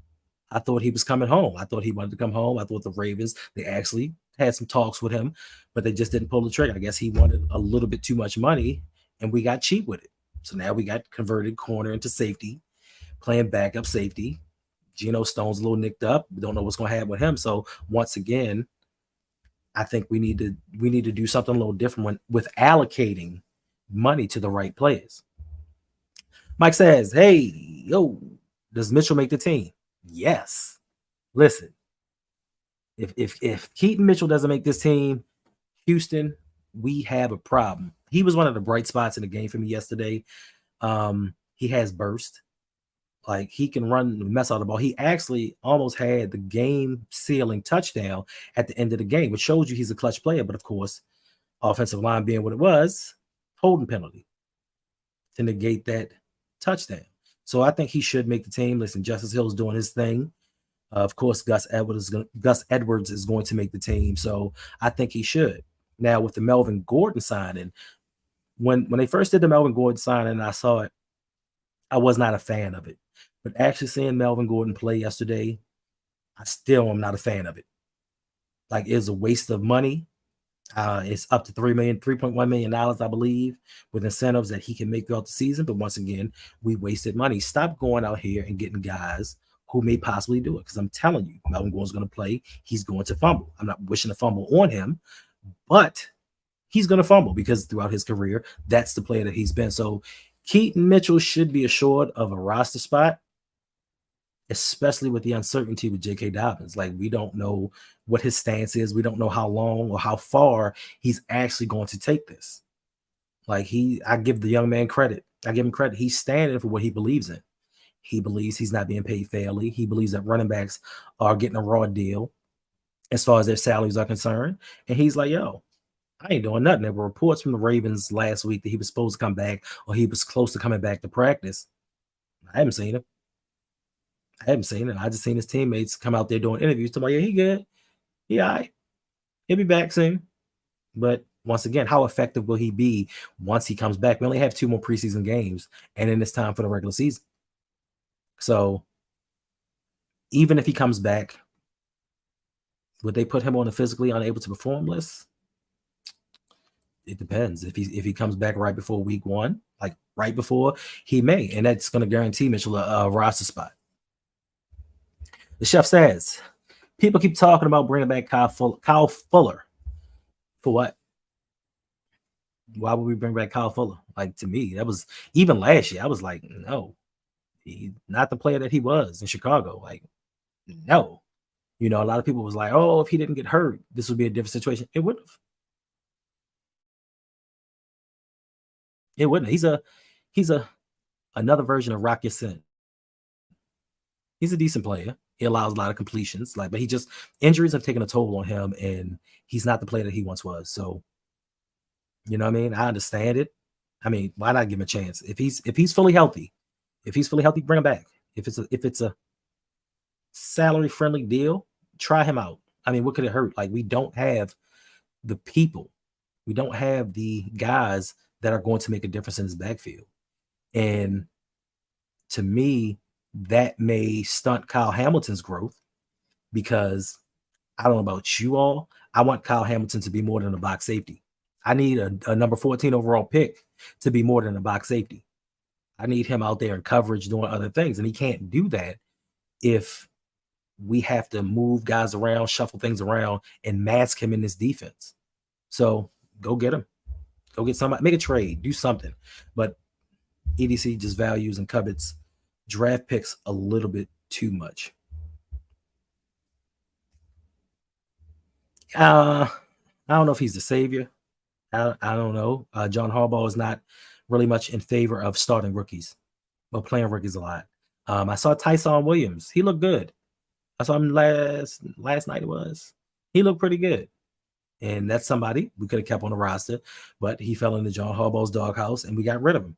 I thought he was coming home. I thought he wanted to come home. I thought the Ravens, they actually had some talks with him, but they just didn't pull the trigger. I guess he wanted a little bit too much money, and we got cheap with it. So now we got converted corner into safety, playing backup safety. Geno Stone's a little nicked up. We don't know what's going to happen with him. So once again, I think we need to do something a little different with allocating money to the right players. Mike says, hey, yo, does Mitchell make the team? Yes. Listen, if Keaton Mitchell doesn't make this team, Houston, we have a problem. He was one of the bright spots in the game for me yesterday. He has burst. Like, he can run the mess out of the ball. He actually almost had the game-sealing touchdown at the end of the game, which shows you he's a clutch player. But, of course, offensive line being what it was, holding penalty to negate that touchdown. So I think he should make the team. Listen, Justice Hill's doing his thing. Of course, Gus Edwards is going to make the team. So I think he should. Now, with the Melvin Gordon signing, when they first did the Melvin Gordon signing and I saw it, I was not a fan of it. But actually seeing Melvin Gordon play yesterday, I still am not a fan of it. Like, it's a waste of money. It's up to $3.1 million, I believe, with incentives that he can make throughout the season. But once again, we wasted money. Stop going out here and getting guys who may possibly do it. Because I'm telling you, Melvin Gordon's going to play. He's going to fumble. I'm not wishing a fumble on him, but he's going to fumble because throughout his career, that's the player that he's been. So Keaton Mitchell should be assured of a roster spot, especially with the uncertainty with J.K. Dobbins. Like, we don't know what his stance is. We don't know how long or how far he's actually going to take this. Like, I give the young man credit. I give him credit. He's standing for what he believes in. He believes he's not being paid fairly. He believes that running backs are getting a raw deal as far as their salaries are concerned. And he's like, yo, I ain't doing nothing. There were reports from the Ravens last week that he was supposed to come back or he was close to coming back to practice. I haven't seen him. I just seen his teammates come out there doing interviews. Talking about, yeah, he good. Yeah, all right. He'll be back soon. But once again, how effective will he be once he comes back? We only have 2 more preseason games, and then it's time for the regular season. So even if he comes back, would they put him on a physically unable to perform list? It depends. If he comes back right before week 1, like right before, he may, and that's going to guarantee Mitchell a roster spot. The chef says, people keep talking about bringing back Kyle Fuller. For what? Why would we bring back Kyle Fuller? Like, to me, that was, even last year, I was like, no. He's not the player that he was in Chicago. Like, no. You know, a lot of people was like, oh, if he didn't get hurt, this would be a different situation. It wouldn't have. It wouldn't. He's another version of Rock Ya-Sin. He's a decent player. He allows a lot of completions, but he just, injuries have taken a toll on him, and he's not the player that he once was. So, you know what I mean? I understand it. I mean, why not give him a chance? If he's fully healthy, bring him back. If it's a salary friendly deal, try him out. I mean, what could it hurt? Like, we don't have the people. We don't have the guys that are going to make a difference in his backfield. And to me, that may stunt Kyle Hamilton's growth, because I don't know about you all, I want Kyle Hamilton to be more than a box safety. I need a number 14 overall pick to be more than a box safety. I need him out there in coverage doing other things, and he can't do that if we have to move guys around, shuffle things around, and mask him in this defense. So go get him. Go get somebody, make a trade, do something. But EDC just values and covets draft picks a little bit too much. I don't know if he's the savior. I don't know. John Harbaugh is not really much in favor of starting rookies or playing rookies a lot. I saw Tyson Williams. He looked good. I saw him last night. It was. He looked pretty good. And that's somebody we could have kept on the roster, but he fell into John Harbaugh's doghouse and we got rid of him.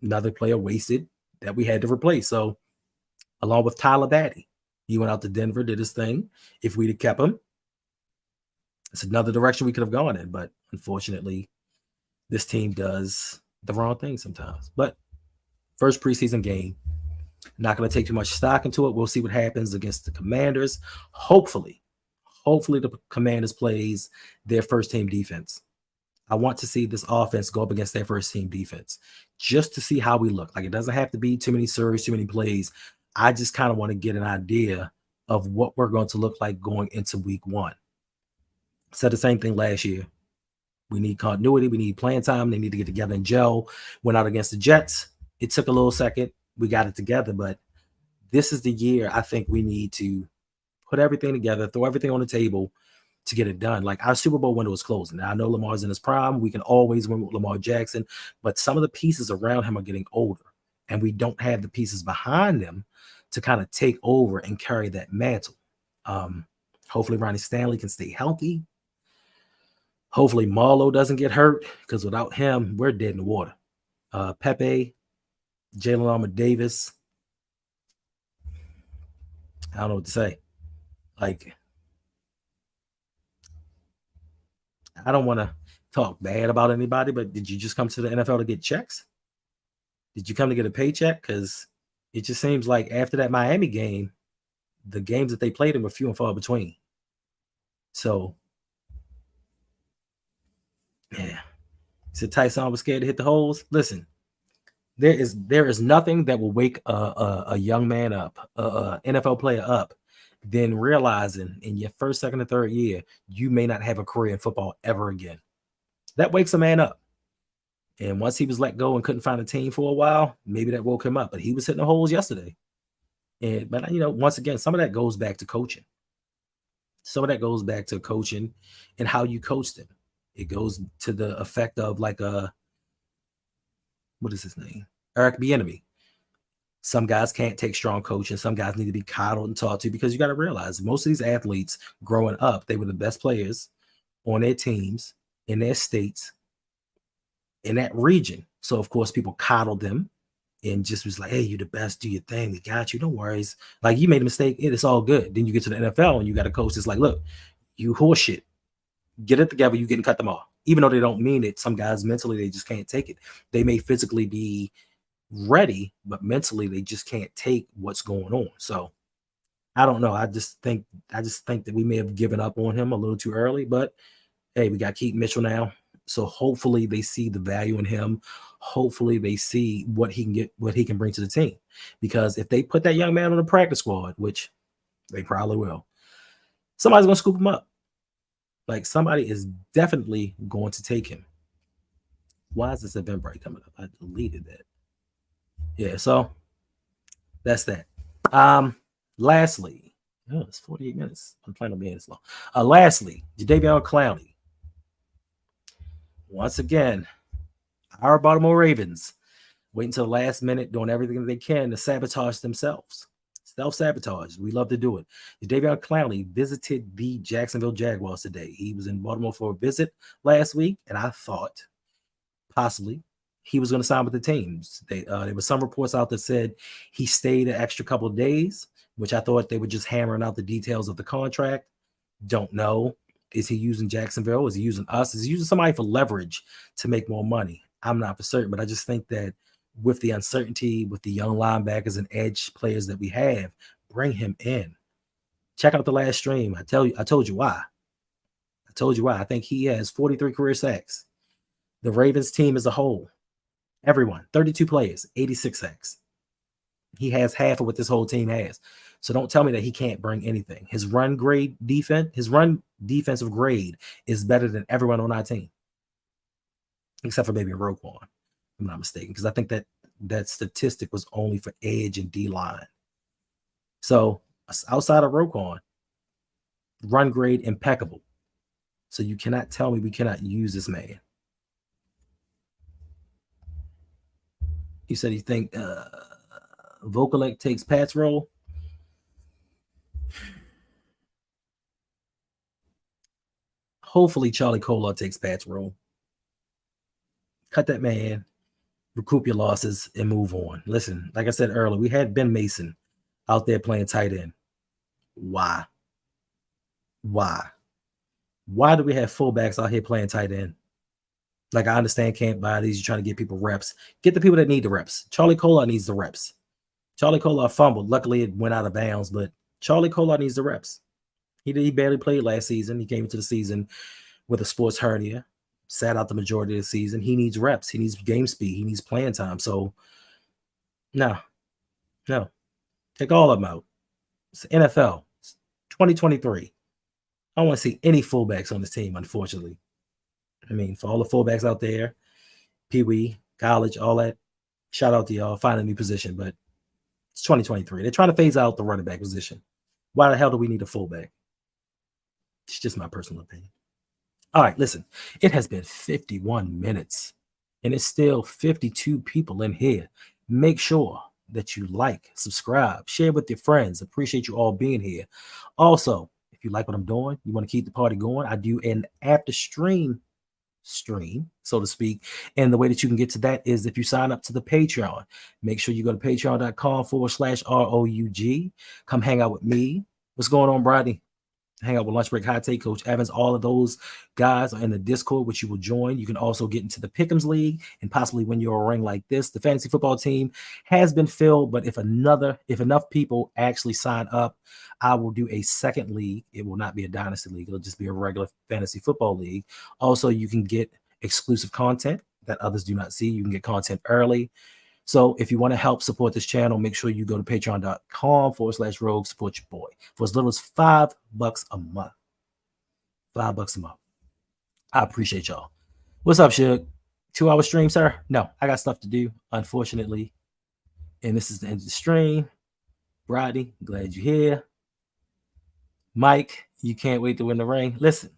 Another player wasted that we had to replace. So, along with Tyler Batty, he went out to Denver, did his thing. If we'd have kept him, it's another direction we could have gone in. But unfortunately, this team does the wrong thing sometimes. But first preseason game, not going to take too much stock into it. We'll see what happens against the Commanders. Hopefully the Commanders plays their first team defense. I want to see this offense go up against their first team defense just to see how we look. Like, it doesn't have to be too many serves, too many plays. I just kind of want to get an idea of what we're going to look like going into week one. Said the same thing last year. We need continuity. We need playing time. They need to get together and gel. Went out against the Jets. It took a little second. We got it together, but this is the year I think we need to put everything together, throw everything on the table to get it done. Like, our Super Bowl window is closing. Now, I know Lamar's in his prime. We can always win with Lamar Jackson, but some of the pieces around him are getting older, and we don't have the pieces behind them to kind of take over and carry that mantle. Hopefully Ronnie Stanley can stay healthy. Hopefully Marlowe doesn't get hurt, because without him, we're dead in the water. Pepe, Jalen Armour-Davis. I don't know what to say. Like, I don't want to talk bad about anybody, but did you just come to the NFL to get checks? Did you come to get a paycheck? Because it just seems like after that Miami game, the games that they played in were few and far between. So, yeah. Said Tyson was scared to hit the holes. Listen, there is nothing that will wake a young man up, a NFL player up, than realizing in your first, second, and third year you may not have a career in football ever again. That wakes a man up. And once he was let go and couldn't find a team for a while, maybe that woke him up. But he was hitting the holes yesterday. But once again, some of that goes back to coaching. Some of that goes back to coaching and how you coach them. It goes to the effect of like what is his name? Eric Bieniemy. Some guys can't take strong coaching. Some guys need to be coddled and taught to, because you got to realize most of these athletes growing up, they were the best players on their teams, in their states, in that region. So, of course, people coddled them and just was like, hey, you're the best. Do your thing. We got you. No worries. Like, you made a mistake. It's all good. Then you get to the NFL and you got a coach that's like, look, you horseshit. Get it together. You getting cut them off. Even though they don't mean it, some guys mentally, they just can't take it. They may physically be ready, but mentally they just can't take what's going on. So I don't know. I just think that we may have given up on him a little too early, but hey, we got Keaton Mitchell now. So hopefully they see the value in him. Hopefully they see what he can get, what he can bring to the team. Because if they put that young man on the practice squad, which they probably will, somebody's going to scoop him up. Like, somebody is definitely going to take him. Why is this Eventbrite coming up? I deleted that. Yeah, so that's that. Lastly, it's 48 minutes. I'm planning on being this long. Lastly, Jadeveon Clowney. Once again, our Baltimore Ravens wait until the last minute, doing everything they can to sabotage themselves. Self-sabotage. We love to do it. Jadeveon Clowney visited the Jacksonville Jaguars today. He was in Baltimore for a visit last week, and I thought possibly he was going to sign with the teams. There were some reports out that said he stayed an extra couple of days, which I thought they were just hammering out the details of the contract. Don't know. Is he using Jacksonville? Is he using us? Is he using somebody for leverage to make more money? I'm not for certain, but I just think that with the uncertainty, with the young linebackers and edge players that we have, bring him in. Check out the last stream. I told you why. I think he has 43 career sacks. The Ravens team as a whole, everyone, 32 players, 86 sacks. He has half of what this whole team has. So don't tell me that he can't bring anything. His run defensive grade is better than everyone on our team, except for maybe Roquan. I'm not mistaken, because I think that statistic was only for edge and D line. So outside of Roquan, run grade impeccable. So you cannot tell me we cannot use this man. You said you think Vokalek takes Pat's role. Hopefully Charlie Kolar takes Pat's role. Cut that man, recoup your losses, and move on. Listen, like I said earlier, we had Ben Mason out there playing tight end. Why? Why do we have fullbacks out here playing tight end? Like, I understand camp bodies, you're trying to get people reps. Get the people that need the reps. Charlie Kolar needs the reps. Charlie Kolar fumbled. Luckily, it went out of bounds, but Charlie Kolar needs the reps. He barely played last season. He came into the season with a sports hernia, sat out the majority of the season. He needs reps. He needs game speed. He needs playing time. So, no. Take all of them out. It's NFL. It's 2023. I don't want to see any fullbacks on this team, unfortunately. I mean, for all the fullbacks out there, Pee Wee, college, all that, shout out to y'all. Find a new position, but it's 2023. They're trying to phase out the running back position. Why the hell do we need a fullback? It's just my personal opinion. All right, listen. It has been 51 minutes, and it's still 52 people in here. Make sure that you like, subscribe, share with your friends. Appreciate you all being here. Also, if you like what I'm doing, you want to keep the party going, I do an after stream, so to speak. And the way that you can get to that is if you sign up to the Patreon. Make sure you go to patreon.com/RouG. Come hang out with me. What's going on, Brodney? Hang out with Lunch Break Hot Take, Coach Evans. All of those guys are in the Discord, which you will join. You can also get into the Pick'ems League and possibly win your ring like this. The fantasy football team has been filled, but if enough people actually sign up, I will do a second league. It will not be a dynasty league. It'll just be a regular fantasy football league. Also, you can get exclusive content that others do not see. You can get content early. So if you want to help support this channel, make sure you go to patreon.com/RouG. Support your boy for as little as $5 a month. $5 a month. I appreciate y'all. What's up, Shug? 2-hour stream, sir? No, I got stuff to do, unfortunately. And this is the end of the stream. Rodney, glad you're here. Mike, you can't wait to win the ring. Listen,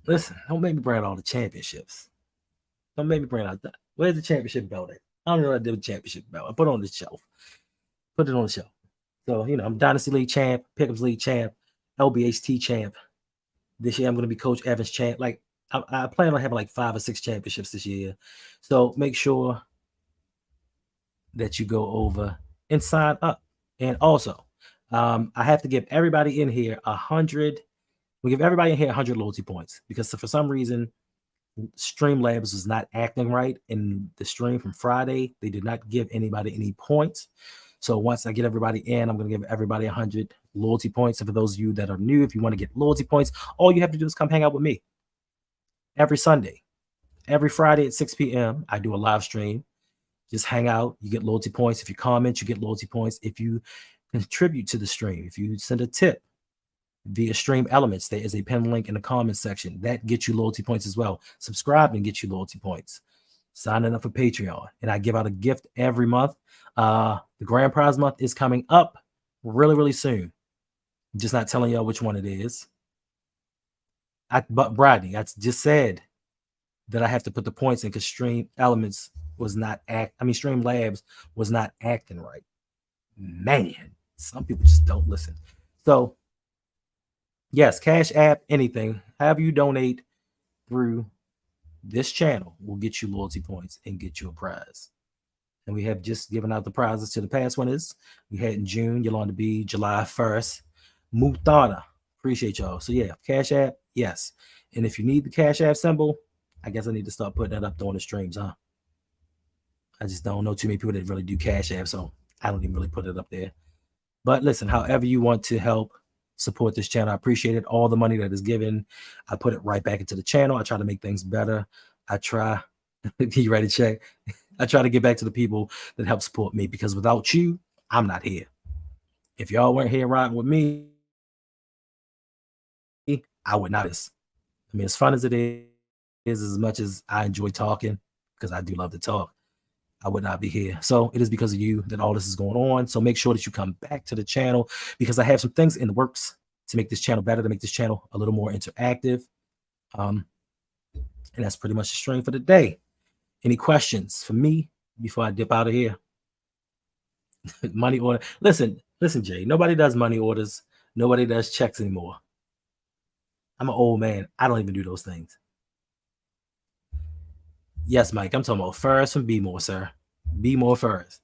don't make me bring out all the championships. Don't make me bring out that. Where's the championship belt at? I don't know what I did with the championship belt. I put it on the shelf. Put it on the shelf. So, I'm Dynasty League champ, Pick'ems League champ, LBHT champ. This year, I'm going to be Coach Evans champ. Like, I plan on having like 5 or 6 championships this year. So, make sure that you go over and sign up. And also, I have to give everybody in here 100. We give everybody in here 100 loyalty points because for some reason, Streamlabs was not acting right in the stream from Friday. They did not give anybody any points. So once I get everybody in, I'm going to give everybody 100 loyalty points. And for those of you that are new, if you want to get loyalty points, all you have to do is come hang out with me every Sunday. Every Friday at 6 p.m., I do a live stream. Just hang out. You get loyalty points. If you comment, you get loyalty points. If you contribute to the stream, if you send a tip via Stream Elements, there is a pin link in the comments section that gets you loyalty points as well. Subscribe and get you loyalty points. Signing up for Patreon, and I give out a gift every month. The grand prize month is coming up really, really soon. I'm just not telling y'all which one it is. But Brodney, I just said that I have to put the points in because Stream Elements was not Stream Labs was not acting right. Man, some people just don't listen. So yes, Cash App, anything. However you donate through this channel will get you loyalty points and get you a prize. And we have just given out the prizes to the past winners. We had in June, Yolanda B, July 1st, Muthana. Appreciate y'all. So yeah, Cash App, yes. And if you need the Cash App symbol, I guess I need to start putting that up on the streams, huh? I just don't know too many people that really do Cash App, so I don't even really put it up there. But listen, however you want to help support this channel, I appreciate it. All the money that is given, I put it right back into the channel. I try to make things better. I try, you ready to check? I try to get back to the people that help support me because without you, I'm not here. If y'all weren't here riding with me, I would not. I mean, as fun as it is, as much as I enjoy talking, because I do love to talk, I would not be here. So it is because of you that all this is going on. So make sure that you come back to the channel because I have some things in the works to make this channel better, to make this channel a little more interactive. And that's pretty much the stream for today. Any questions for me before I dip out of here? Money order. Listen, Jay. Nobody does money orders. Nobody does checks anymore. I'm an old man. I don't even do those things. Yes, Mike. I'm talking about Ferris from Be More, sir. Be More Ferris.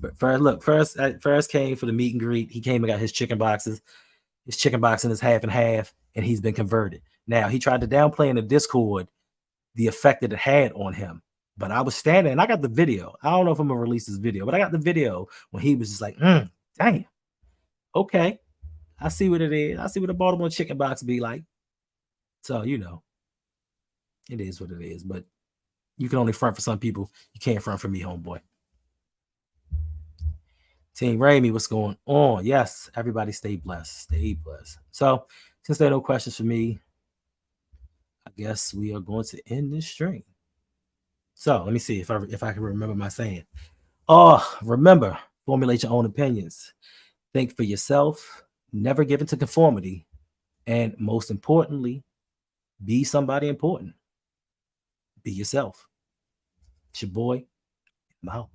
But Ferris came for the meet and greet. He came and got his chicken boxes. His chicken boxing is half and half, and he's been converted. Now, he tried to downplay in the Discord the effect that it had on him. But I was standing, and I got the video. I don't know if I'm going to release this video, but I got the video when he was just like, damn. Okay. I see what it is. I see what a Baltimore chicken box be like. So, you know, it is what it is. But you can only front for some people. You can't front for me, homeboy. Team Raimi, what's going on? Yes, everybody stay blessed. Stay blessed. So, since there are no questions for me, I guess we are going to end this stream. So, let me see if I can remember my saying. Remember, formulate your own opinions. Think for yourself. Never give into conformity. And most importantly, be somebody important. Be yourself. It's your boy, Mo.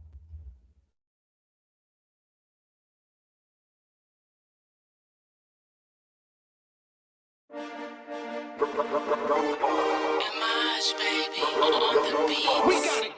We got it.